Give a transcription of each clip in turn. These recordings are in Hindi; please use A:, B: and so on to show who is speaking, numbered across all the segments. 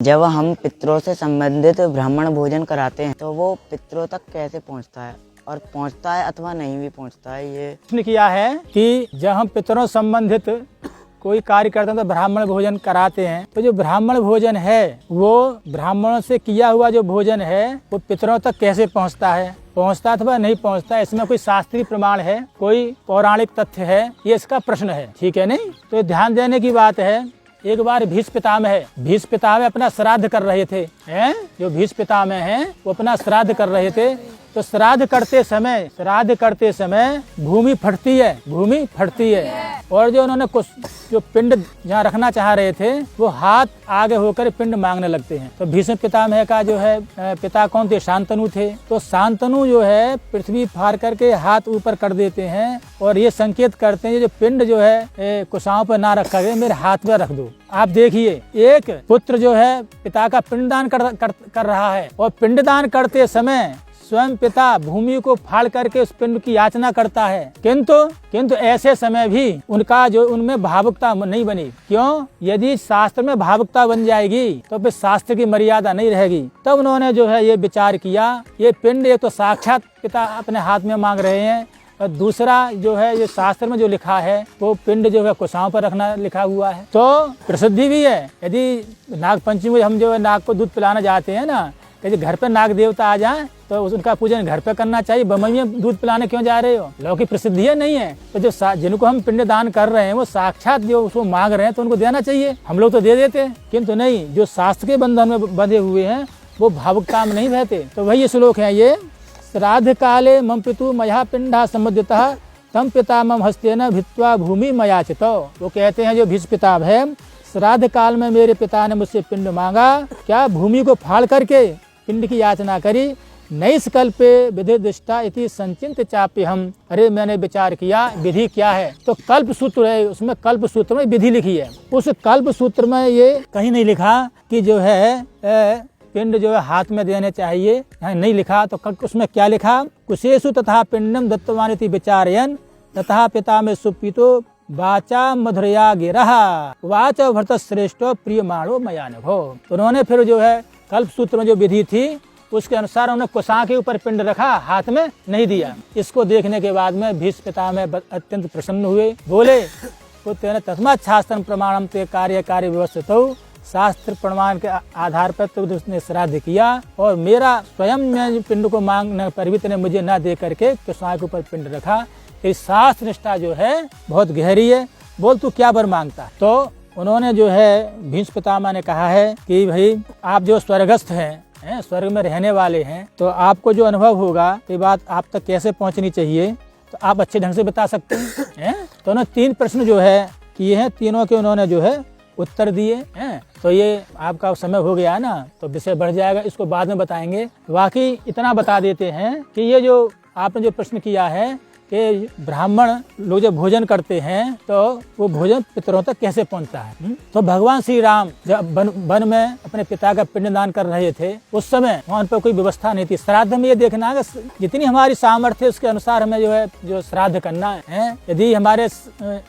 A: जब हम पितरों से संबंधित ब्राह्मण भोजन कराते हैं तो वो पितरों तक कैसे पहुंचता है, और पहुंचता है अथवा नहीं भी पहुंचता है। ये
B: प्रश्न किया है कि जब हम पितरों संबंधित कोई कार्य करते हैं तो ब्राह्मण भोजन कराते हैं, तो जो ब्राह्मण भोजन है वो ब्राह्मणों से किया हुआ जो भोजन है वो पितरों तक कैसे पहुंचता है, पहुंचता अथवा नहीं पहुंचता, इसमें कोई शास्त्रीय प्रमाण है, कोई पौराणिक तथ्य है, ये इसका प्रश्न है। ठीक है नहीं, तो ध्यान देने की बात है। एक बार भीष्म पितामह अपना श्राद्ध कर रहे थे, हैं? जो भीष्म पितामह हैं वो अपना श्राद्ध कर रहे थे, तो श्राद्ध करते समय भूमि फटती है और जो उन्होंने जो पिंड जहाँ रखना चाह रहे थे वो हाथ आगे होकर पिंड मांगने लगते हैं। तो भीष्म पितामह का जो है पिता कौन थे? शांतनु थे। तो शांतनु जो है पृथ्वी फाड़ करके हाथ ऊपर कर देते हैं और ये संकेत करते हैं जो पिंड जो है कुशाओं पर ना रखा गया, मेरे हाथ में रख दो। आप देखिए, एक पुत्र जो है पिता का पिंडदान कर रहा है और पिंडदान करते समय स्वयं पिता भूमि को फाड़ करके उस पिंड की याचना करता है, किंतु ऐसे समय भी उनमें भावुकता नहीं बनी। क्यों? यदि शास्त्र में भावुकता बन जाएगी तो फिर शास्त्र की मर्यादा नहीं रहेगी। तब उन्होंने जो है ये विचार किया, ये पिंड ये तो साक्षात पिता अपने हाथ में मांग रहे हैं, और दूसरा जो है ये शास्त्र में जो लिखा है वो पिंड जो है कुशाओं पर रखना लिखा हुआ है। तो प्रसिद्धि भी है, यदि नाग पंचमी में हम जो है नाग को दूध पिलाना जाते हैं ना, यदि घर पे नाग देवता आ जाए तो उनका पूजन घर पे करना चाहिए। बम्बई में दूध पिलाने क्यों जा रहे हो? लौकिक प्रसिद्धि है नहीं है। तो जो जिनको हम पिंड दान कर रहे हैं वो साक्षात जो उसको मांग रहे हैं तो उनको देना चाहिए। हम लोग तो दे देते हैं, किंतु नहीं, जो शास्त्र के बंधन में बंधे हुए हैं वो भावुकता में नहीं बहते। तो वही श्लोक है ये, श्राद्ध काले मम पितु मया पिंडा सम्बद्धतः तम पिता मम हस्तेन भित्वा भूमि मयाचितो। वो कहते हैं जो भीष्म पितामह है, श्राद्ध काल में मेरे पिता ने मुझसे पिंड मांगा, क्या भूमि को फाड़ करके पिंड की याचना करी। नैष्कल्पे विधि दृष्टा इति संचिंत चापि हम। अरे मैंने विचार किया विधि क्या है, तो कल्प सूत्र है, उसमें कल्प सूत्र में विधि लिखी है। उस कल्प सूत्र में ये कहीं नहीं लिखा कि जो है पिंड जो है हाथ में देने चाहिए, नहीं लिखा। तो उसमें क्या लिखा? कुशेषु तथा पिंडम दत्तवान इति विचारयन् तथा पिता में सुपितो वाचा मधुरया गिरः वाच भरत श्रेष्ठ प्रियमाणो मयानुभो। तो उन्होंने फिर जो है कल्प सूत्र में जो विधि थी उसके अनुसार उन्होंने कुशां के ऊपर पिंड रखा, हाथ में नहीं दिया। इसको देखने के बाद में भीष्म पितामह अत्यंत प्रसन्न हुए, बोले तेने तस्मात् शास्त्रं प्रमाणम ते कार्य व्यवस्थितौ। शास्त्र प्रमाण के आधार पर तो उसने श्राद्ध किया और मेरा स्वयं में पिंड को मांगने पर भी तेने मुझे न दे करके कुशां के ऊपर पिंड रखा। इस शास्त्र निष्ठा जो है बहुत गहरी है। बोल तू क्या वर मांगता है? तो उन्होंने जो है भीष्म पितामह ने कहा है कि भाई आप जो स्वर्गस्थ हैं, स्वर्ग में रहने वाले हैं, तो आपको जो अनुभव होगा ये बात आप तक कैसे पहुंचनी चाहिए तो आप अच्छे ढंग से बता सकते हैं। तो उन्होंने 3 प्रश्न जो है किए हैं, तीनों के उन्होंने जो है उत्तर दिए हैं। तो ये आपका समय हो गया है ना, तो विषय बढ़ जाएगा, इसको बाद में बताएंगे। वाकई इतना बता देते हैं कि ये जो आपने जो प्रश्न किया है कि ब्राह्मण लोग जब भोजन करते हैं तो वो भोजन पितरों तक कैसे पहुंचता है। तो भगवान श्री राम जब वन में अपने पिता का पिंडदान कर रहे थे उस समय वहाँ पर कोई व्यवस्था नहीं थी। श्राद्ध में ये देखना है कि जितनी हमारी सामर्थ्य उसके अनुसार हमें जो है जो श्राद्ध करना है। यदि हमारे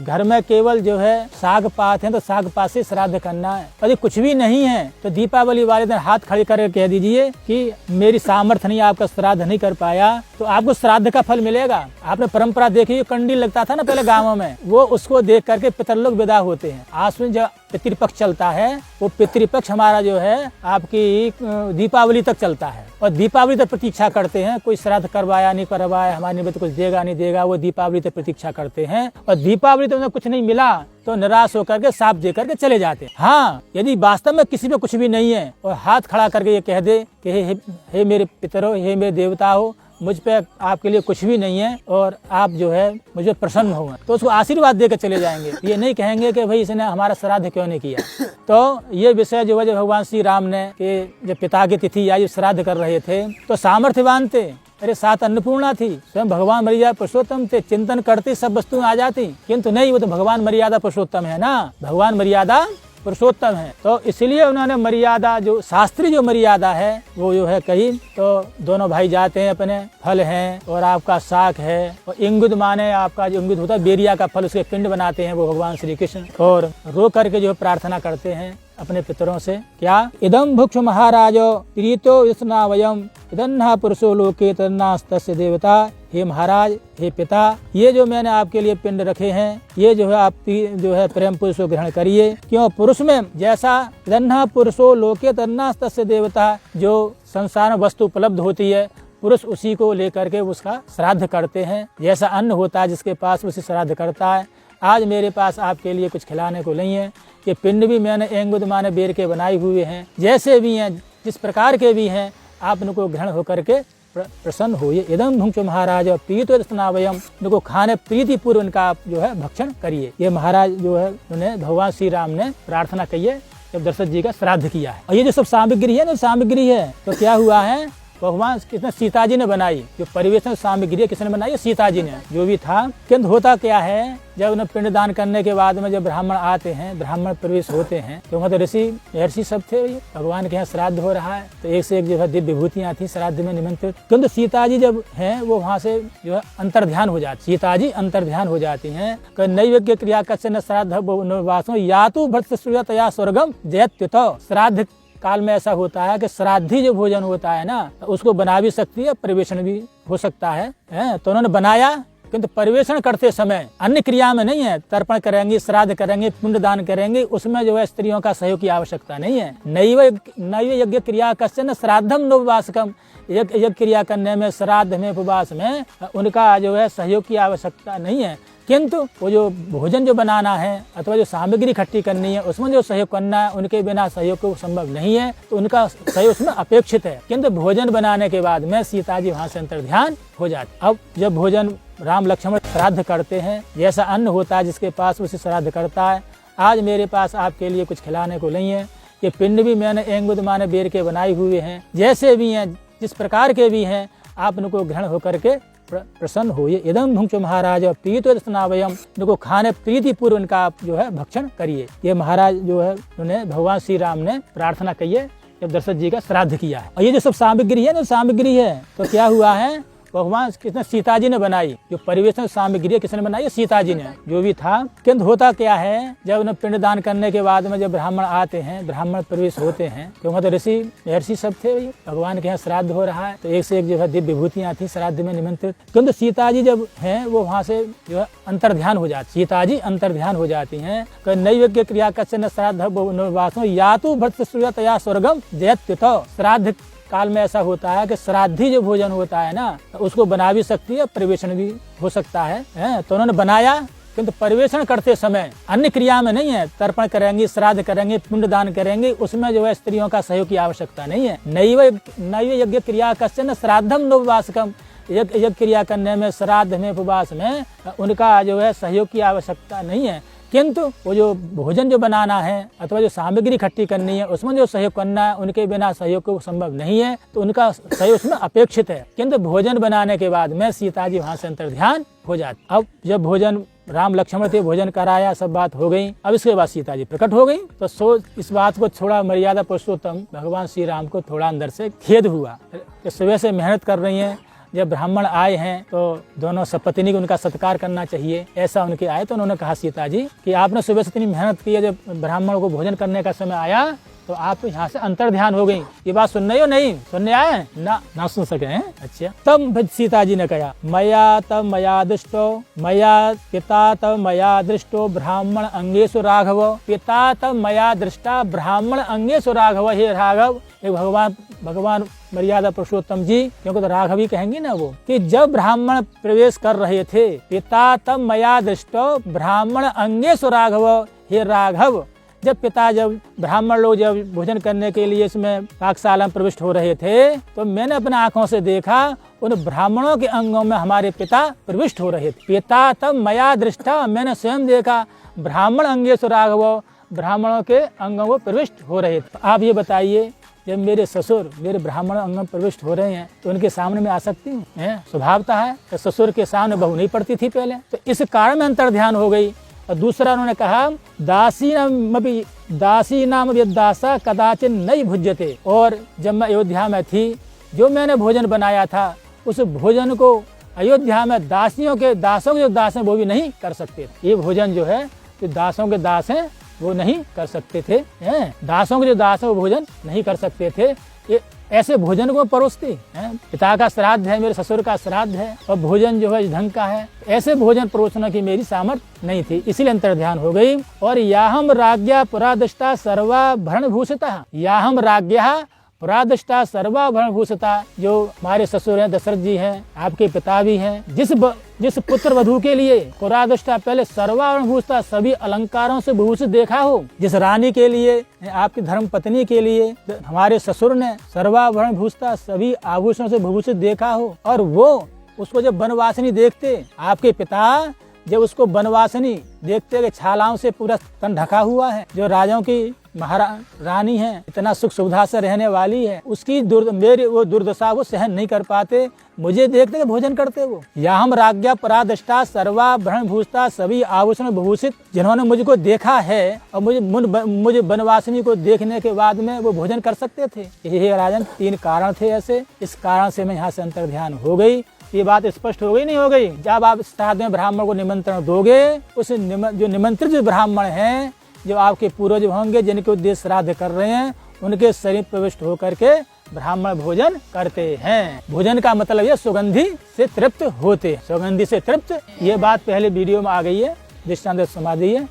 B: घर में केवल जो है साग पात है तो साग पात से श्राद्ध करना है। यदि कुछ भी नहीं है तो दीपावली वाले दिन हाथ खड़े करके कह दीजिए कि मेरी सामर्थ्य नहीं, आपका श्राद्ध नहीं कर पाया, तो आपको श्राद्ध का फल मिलेगा। आपने परंपरा देखिए, कंडील लगता था ना पहले गांवों में, वो उसको देख करके पितर लोग विदा होते हैं। आश्विन जब पितृपक्ष चलता है वो पितृपक्ष हमारा जो है आपकी दीपावली तक चलता है और दीपावली तक प्रतीक्षा करते हैं। कोई श्राद्ध करवाया नहीं करवाया, हमारे निमित्त कुछ देगा नहीं देगा, वो दीपावली तक प्रतीक्षा करते हैं और दीपावली तक उन्हें कुछ नहीं मिला तो निराश होकर के साफ दे करके चले जाते हैं। हाँ, यदि वास्तव में किसी पे कुछ भी नहीं है और हाथ खड़ा करके ये कह दे कि हे मेरे पितरों, हे मेरे देवता हो, मुझ पे आपके लिए कुछ भी नहीं है और आप जो है मुझे प्रसन्न हो, तो उसको आशीर्वाद देकर चले जाएंगे। ये नहीं कहेंगे कि भाई इसने हमारा श्राद्ध क्यों नहीं किया। तो ये विषय जो है जब भगवान श्री राम ने कि जब पिता की तिथि आई श्राद्ध कर रहे थे तो सामर्थ्यवान थे, अरे 7 अन्नपूर्णा थी, स्वयं भगवान मर्यादा पुरुषोत्तम थे, चिंतन करते सब वस्तुएं आ जाती, किंतु नहीं, वो तो भगवान मर्यादा पुरुषोत्तम है ना, भगवान मर्यादा पुरुषोत्तम है। तो इसलिए उन्होंने मर्यादा जो शास्त्रीय जो मर्यादा है वो जो है कही। तो दोनों भाई जाते हैं, अपने फल हैं और आपका साग है और इंगुद माने आपका जो इंगुद होता है बेरिया का फल, उसके पिंड बनाते हैं वो भगवान श्री कृष्ण और रो करके जो प्रार्थना करते हैं अपने पितरों से। क्या इदम भुक्ष महाराजो प्रीतो विष्णा वयम इदन्हा पुरुषो लोके तन्नास्तस्य देवता। हे महाराज, हे पिता, ये जो मैंने आपके लिए पिंड रखे हैं, ये जो है आप जो है प्रेम पुरुष को ग्रहण करिए। क्यों? पुरुष में जैसा इदन्हा पुरुषो लोके तन्नास्तस्य देवता, जो संसार में वस्तु उपलब्ध होती है पुरुष उसी को लेकर के उसका श्राद्ध करते हैं। जैसा अन्न होता है जिसके पास उसी श्राद्ध करता है। आज मेरे पास आपके लिए कुछ खिलाने को नहीं है। ये पिंड भी मैंने एंगुद माने बेर के बनाए हुए हैं, जैसे भी हैं जिस प्रकार के भी हैं आप इनको ग्रहण होकर के प्रसन्न होइए। इदम भुंक्ष महाराज प्रीतो स्नावयम, इनको खाने प्रीति पूर्व इनका आप जो है भक्षण करिए। ये महाराज जो है उन्हें भगवान श्री राम ने प्रार्थना की है जब दशरथ जी का श्राद्ध किया है। और ये जो सब सामग्री है ना, सामग्री है तो क्या हुआ है, भगवान किसने, सीता जी ने बनाई। जो परिवेशन सामग्री किसने बनाई? सीता जी ने। जो भी था, किंतु होता क्या है, जब उन्हें पिंडदान करने के बाद में जब ब्राह्मण आते हैं, ब्राह्मण प्रवेश होते हैं, तो वहाँ तो ऋषि सब थे। भगवान के यहाँ श्राद्ध हो रहा है तो एक से एक जो है दिव्य विभूतियाँ थी श्राद्ध में निमंत्रित। किंतु सीता जी जब हैं वो वहाँ से जो है अंतर्ध्यान हो जाती, सीता जी अंतर्ध्यान हो जाती हैं। नैवेद्य क्रिया कस्य न श्राद्ध वासो यातु भक्त सूर्यतया स्वर्गम जयत्युत। श्राद्ध काल में ऐसा होता है कि श्राद्धि जो भोजन होता है ना, उसको बना भी सकती है, परिवेशन भी हो सकता है। तो उन्होंने बनाया, किंतु परिवेशन करते समय अन्य क्रिया में नहीं है। तर्पण करेंगे, श्राद्ध करेंगे, पिंडदान करेंगे, उसमें जो है स्त्रियों का सहयोग की आवश्यकता नहीं है। नैव यज्ञ क्रिया कस्य न श्राद्धम नोपवासकम, यज्ञ क्रिया करने में, श्राद्ध में, उपवास में उनका जो है सहयोग की आवश्यकता नहीं है। किंतु वो जो भोजन जो बनाना है अथवा जो सामग्री इकट्ठी करनी है उसमें जो सहयोग करना है, उनके बिना सहयोग को संभव नहीं है, तो उनका सहयोग उसमें अपेक्षित है। किंतु भोजन बनाने के बाद में सीता जी वहाँ से अंतर्ध्यान हो जाती। अब जब भोजन राम लक्ष्मण श्राद्ध करते हैं, जैसा अन्न होता है जिसके पास उसे श्राद्ध करता है। आज मेरे पास आपके लिए कुछ खिलाने को नहीं है। ये पिंड भी मैंने एंगुद माने बेर के बनाए हुए हैं, जैसे भी हैं जिस प्रकार के भी हैं आप इनको ग्रहण होकर के प्रसन्न होइए। इदम भुंक्ष महाराज प्रीतो स्नावयम, इनको खाने प्रीति पूर्व इनका आप जो है भक्षण करिए। ये महाराज जो है उन्हें भगवान श्री राम ने प्रार्थना की है जब दशरथ जी का श्राद्ध किया है। और ये जो सब सामग्री है ना, सामग्री है तो क्या हुआ है, भगवान किसने, सीता जी ने बनाई। जो परिवेशन सामग्री किसने बनाई? सीता जी ने। जो भी था, किंतु होता क्या है, जब उन्हें पिंडदान करने के बाद में जब ब्राह्मण आते हैं, ब्राह्मण प्रवेश होते हैं, तो वहाँ तो ऋषि सब थे। भगवान के यहाँ श्राद्ध हो रहा है तो एक से एक जो है दिव्य विभूतियाँ थी श्राद्ध में निमंत्रित। किंतु सीता जी जब हैं वो वहाँ से जो है अंतर्ध्यान हो जाती, सीता जी अंतर्ध्यान हो जाती हैं। नैवेद्य क्रिया कस्य न श्राद्ध वासो यातु भक्त सूर्यतया स्वर्गम जयत्युत। श्राद्ध काल में ऐसा होता है कि श्राद्धि जो भोजन होता है ना, उसको बना भी सकती है, परिवेशन भी हो सकता है। तो उन्होंने बनाया, किंतु परिवेशन करते समय अन्य क्रिया में नहीं है। तर्पण करेंगे, श्राद्ध करेंगे, पिंडदान करेंगे, उसमें जो है स्त्रियों का सहयोग की आवश्यकता नहीं है। नैव यज्ञ क्रिया कस्य न श्राद्धम नोपवासकम, यज्ञ क्रिया करने में, श्राद्ध में, उपवास में उनका जो है सहयोग की आवश्यकता नहीं है। किंतु वो जो भोजन जो बनाना है अथवा जो सामग्री इकट्ठी करनी है उसमें जो सहयोग करना है, उनके बिना सहयोग को संभव नहीं है, तो उनका सहयोग उसमें अपेक्षित है। किंतु भोजन बनाने के बाद में सीता जी वहाँ से अंतर्ध्यान हो जाती। अब जब भोजन राम लक्ष्मण थे, भोजन कराया, सब बात हो गई। अब इसके बाद सीता जी प्रकट हो गई तो इस बात को थोड़ा मर्यादा पुरुषोत्तम भगवान श्री राम को थोड़ा अंदर से खेद हुआ कि सुबह से मेहनत कर रही हैं, जब ब्राह्मण आए हैं तो दोनों सपत्नी को उनका सत्कार करना चाहिए। ऐसा उनके आए तो उन्होंने कहा सीता जी कि आपने सुबह से इतनी मेहनत की है, जब ब्राह्मण को भोजन करने का समय आया तो आप यहाँ से अंतर्ध्यान हो गई। ये बात सुन रही हो? नहीं सुनने आए ना सुन सके हैं। अच्छा, तब सीता जी ने कहा मया तब मया दृष्टो, मया पिता तब मया दृष्टो ब्राह्मण अंगेशु राघव, पिता तब मया दृष्टा ब्राह्मण अंगेशु राघव। हे राघव, एक भगवान मर्यादा पुरुषोत्तम जी, क्योंकि तो राघव ही कहेंगे ना वो, कि जब ब्राह्मण प्रवेश कर रहे थे, पिता तब मया दृष्टो ब्राह्मण अंगेशु राघव। हे राघव, जब ब्राह्मण लोग जब भोजन करने के लिए इसमें पाकशाला में प्रविष्ट हो रहे थे तो मैंने अपने आंखों से देखा उन ब्राह्मणों के अंगों में हमारे पिता प्रविष्ट हो रहे थे। पिता तब मया दृष्टा, मैंने स्वयं देखा ब्राह्मण अंगेशु राघव, ब्राह्मणों के अंगों में प्रविष्ट हो रहे थे। आप ये बताइए, जब मेरे ससुर मेरे ब्राह्मण अंग में प्रविष्ट हो रहे हैं तो उनके सामने में आ सकती हूँ? स्वभावता है तो ससुर के सामने बहू नहीं पड़ती थी पहले, तो इस कारण में अंतर्ध्यान हो गई। और दूसरा उन्होंने कहा दासी नाम दासा कदाचिन नहीं भुज्यते, और जब मैं अयोध्या में थी, जो मैंने भोजन बनाया था उस भोजन को अयोध्या में दासों के जो दास हैं वो भी नहीं कर सकते। ये भोजन जो है तो दासों के दास हैं वो नहीं कर सकते थे। दासों के जो दास वो भोजन नहीं कर सकते थे। ये ऐसे भोजन को परोसते हैं। पिता का श्राद्ध है, मेरे ससुर का श्राद्ध है और भोजन जो है इस ढंग का है, ऐसे भोजन परोसने की मेरी सामर्थ्य नहीं थी, इसीलिए अंतर्ध्यान हो गई। और याहम राज्ञा पुरादष्टा सर्वाभरण भूषिता, याहम राज्ञा पुरादष्टा सर्वाभरण भूषिता, जो हमारे ससुर हैं दशरथ जी हैं, आपके पिता भी हैं, जिस पुत्र वधू के लिए पुरादष्टा पहले सर्वाभरण भूषिता, सभी अलंकारों से भूषित देखा हो, जिस रानी के लिए, आपकी धर्म पत्नी के लिए हमारे ससुर ने सर्वाभरण भूषिता, सभी आभूषणों से भूषित देखा हो, और वो उसको जब बनवासिनी देखते, आपके पिता जब उसको बनवासिनी देखते कि छालाओं से पूरा तन ढका हुआ है, जो राजाओं की महारानी है, इतना सुख सुविधा से रहने वाली है, उसकी मेरी वो दुर्दशा वो सहन नहीं कर पाते, मुझे देखते कि भोजन करते वो। या हम राज्ञा परादष्टा सर्वाभरण भूषिता, सभी आभूषण भूषित, जिन्होंने मुझको देखा है और मुझे बनवासिनी को देखने के बाद में वो भोजन कर सकते थे। ये राजन 3 कारण थे ऐसे, इस कारण से मैं यहाँ से अंतर्ध्यान हो गई। ये बात स्पष्ट हो गई नहीं हो गई? जब आप श्राद्ध में ब्राह्मण को निमंत्रण दोगे, उस जो निमंत्रित जो ब्राह्मण हैं, जो आपके पूर्वज होंगे जिनके उद्देश्य श्राद्ध कर रहे हैं, उनके शरीर प्रविष्ट होकर के ब्राह्मण भोजन करते हैं। भोजन का मतलब ये सुगंधि से तृप्त होते, सुगंधि से तृप्त। ये बात पहले वीडियो में आ गई है, दृष्टांत समाधि है।